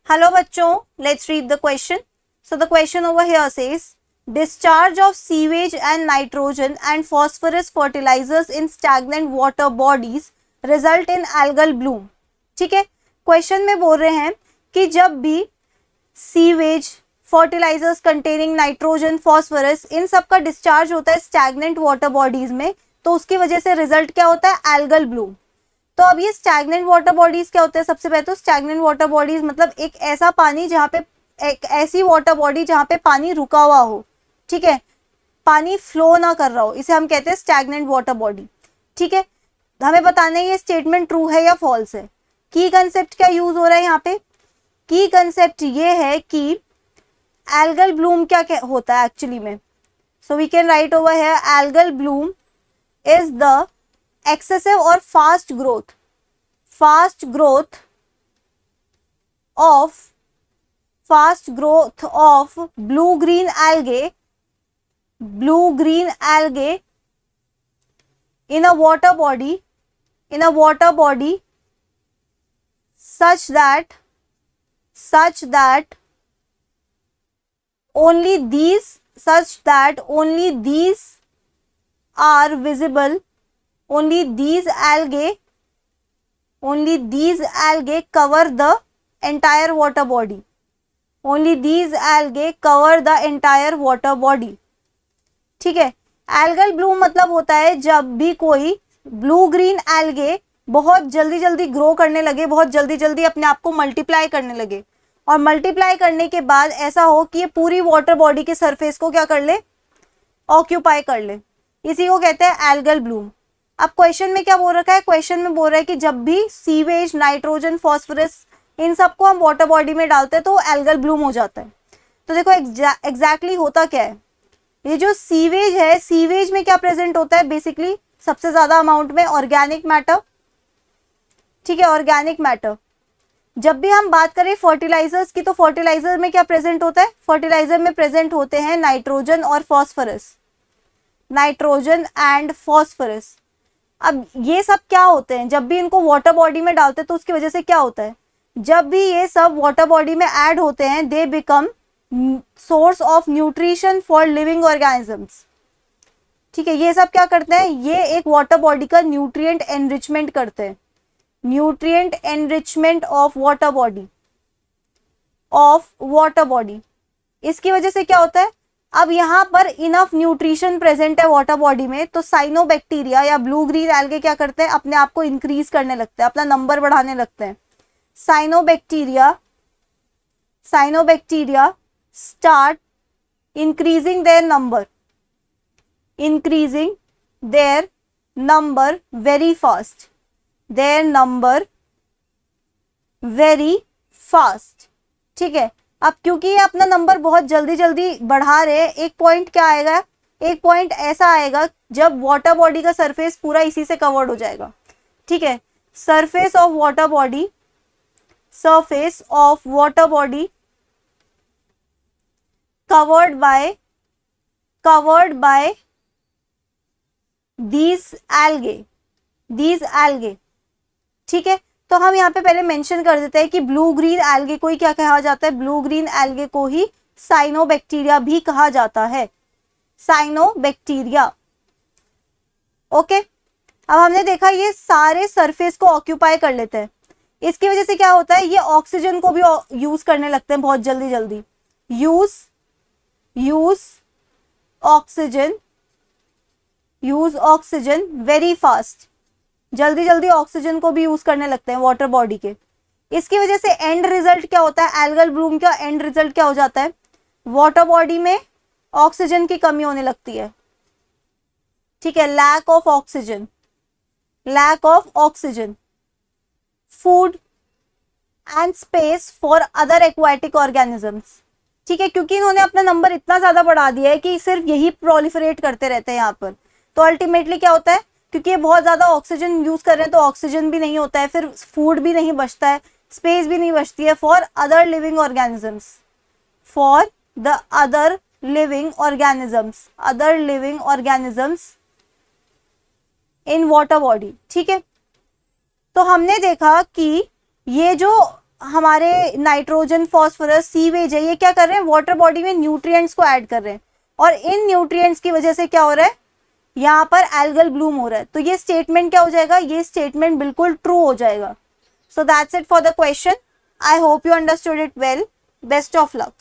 Hello bachcho, let's read the question. So the question over here says, discharge of sewage and nitrogen and phosphorus fertilizers in stagnant water bodies result in algal bloom. ठीक है, question में बोल रहे हैं कि जब भी sewage, fertilizers containing nitrogen, phosphorus, इन सब का डिस्चार्ज होता है स्टैग्नेंट वाटर बॉडीज में, तो उसकी वजह से रिजल्ट क्या होता है? Algal Bloom. तो अब ये स्टैग्नेंट वाटर बॉडीज क्या होते हैं? सबसे पहले तो स्टैग्नेंट वाटर बॉडीज मतलब एक ऐसा पानी जहाँ पे, एक ऐसी वाटर बॉडी जहाँ पे पानी रुका हुआ हो, ठीक है, पानी फ्लो ना कर रहा हो, इसे हम कहते हैं स्टैग्नेंट वाटर बॉडी. ठीक है, हमें बताना है ये स्टेटमेंट ट्रू है या फॉल्स है. की कंसेप्ट क्या यूज हो रहा है यहाँ पे? की कंसेप्ट ये है कि एल्गल ब्लूम क्या होता है एक्चुअली में. So we can write over here, algal bloom is the excessive or fast growth of blue green algae in a water body such that only these are visible. Only these algae cover the entire water body. ठीक है, algal Bloom मतलब होता है जब भी कोई blue green algae बहुत जल्दी जल्दी ग्रो करने लगे, बहुत जल्दी जल्दी अपने आप को मल्टीप्लाई करने लगे, और मल्टीप्लाई करने के बाद ऐसा हो कि ये पूरी वाटर बॉडी के सरफेस को क्या कर ले? ऑक्यूपाई कर ले. इसी को कहते हैं एल्गल ब्लूम. अब क्वेश्चन में क्या बोल रखा है? क्वेश्चन में बोल रहा है कि जब भी सीवेज, नाइट्रोजन, फॉस्फोरस, इन सबको हम वाटर बॉडी में डालते हैं तो एल्गल ब्लूम हो जाता है. तो देखो एग्जैक्टली होता क्या है. ये जो सीवेज है, सीवेज में क्या प्रेजेंट होता है? बेसिकली सबसे ज्यादा अमाउंट में ऑर्गेनिक मैटर. ठीक है, ऑर्गेनिक मैटर. जब भी हम बात करें फर्टिलाइजर्स की, तो फर्टिलाइजर में क्या प्रेजेंट होता है? फर्टिलाइजर में प्रेजेंट होते हैं नाइट्रोजन और फॉस्फोरस, नाइट्रोजन एंड फॉस्फोरस. अब ये सब क्या होते हैं? जब भी इनको वाटर बॉडी में डालते हैं तो उसकी वजह से क्या होता है? जब भी ये सब वाटर बॉडी में ऐड होते हैं, they become source of nutrition for living organisms. ठीक है, ये सब क्या करते हैं? ये एक वाटर बॉडी का न्यूट्रिएंट एनरिचमेंट करते हैं. Nutrient enrichment of water body. इसकी वजह से क्या होता है? अब यहाँ पर इनफ न्यूट्रिशन प्रेजेंट है वाटर बॉडी में, तो साइनोबैक्टीरिया या ब्लू ग्रीन एल्गे क्या करते हैं? अपने आप को इंक्रीज करने लगते हैं, अपना नंबर बढ़ाने लगते हैं. Cyanobacteria start increasing their number very fast. ठीक है, अब क्योंकि ये अपना नंबर बहुत जल्दी जल्दी बढ़ा रहे हैं, एक पॉइंट क्या आएगा? एक पॉइंट ऐसा आएगा जब वाटर बॉडी का सरफेस पूरा इसी से कवर्ड हो जाएगा. ठीक है, surface of water body covered by these algae. ठीक है, तो हम यहाँ पे पहले मेंशन कर देते हैं कि ब्लू ग्रीन एल्गे को ही क्या कहा जाता है? ब्लू ग्रीन एल्गे को ही साइनोबैक्टीरिया भी कहा जाता है. साइनोबैक्टीरिया. ओके, अब हमने देखा ये सारे सरफेस को ऑक्यूपाई कर लेते हैं. इसकी वजह से क्या होता है? ये ऑक्सीजन को भी यूज करने लगते हैं बहुत जल्दी जल्दी. Use oxygen very fast. जल्दी जल्दी ऑक्सीजन को भी यूज करने लगते हैं वाटर बॉडी के. इसकी वजह से एंड रिजल्ट क्या होता है? एल्गल ब्लूम का एंड रिजल्ट क्या हो जाता है? वाटर बॉडी में ऑक्सीजन की कमी होने लगती है. ठीक है, lack of oxygen, food and space for other aquatic organisms. ठीक है, क्योंकि इन्होंने अपना नंबर इतना ज्यादा बढ़ा दिया है कि सिर्फ यही प्रोलिफरेट करते रहते हैं यहाँ पर. तो अल्टीमेटली क्या होता है? क्योंकि ये बहुत ज्यादा ऑक्सीजन यूज कर रहे हैं तो ऑक्सीजन भी नहीं होता है, फिर फूड भी नहीं बचता है, स्पेस भी नहीं बचती है for other living organisms in water body. ठीक है, तो हमने देखा कि ये जो हमारे नाइट्रोजन, फॉस्फोरस, सीवेज है, ये क्या कर रहे हैं, वाटर बॉडी में न्यूट्रिएंट्स को ऐड कर रहे हैं, और इन न्यूट्रिएंट्स की वजह से क्या हो रहा है, यहाँ पर एल्गल ब्लूम हो रहा है। तो ये स्टेटमेंट क्या हो जाएगा, ये स्टेटमेंट बिल्कुल ट्रू हो जाएगा। So that's it for the question. I hope you understood it well. Best of luck.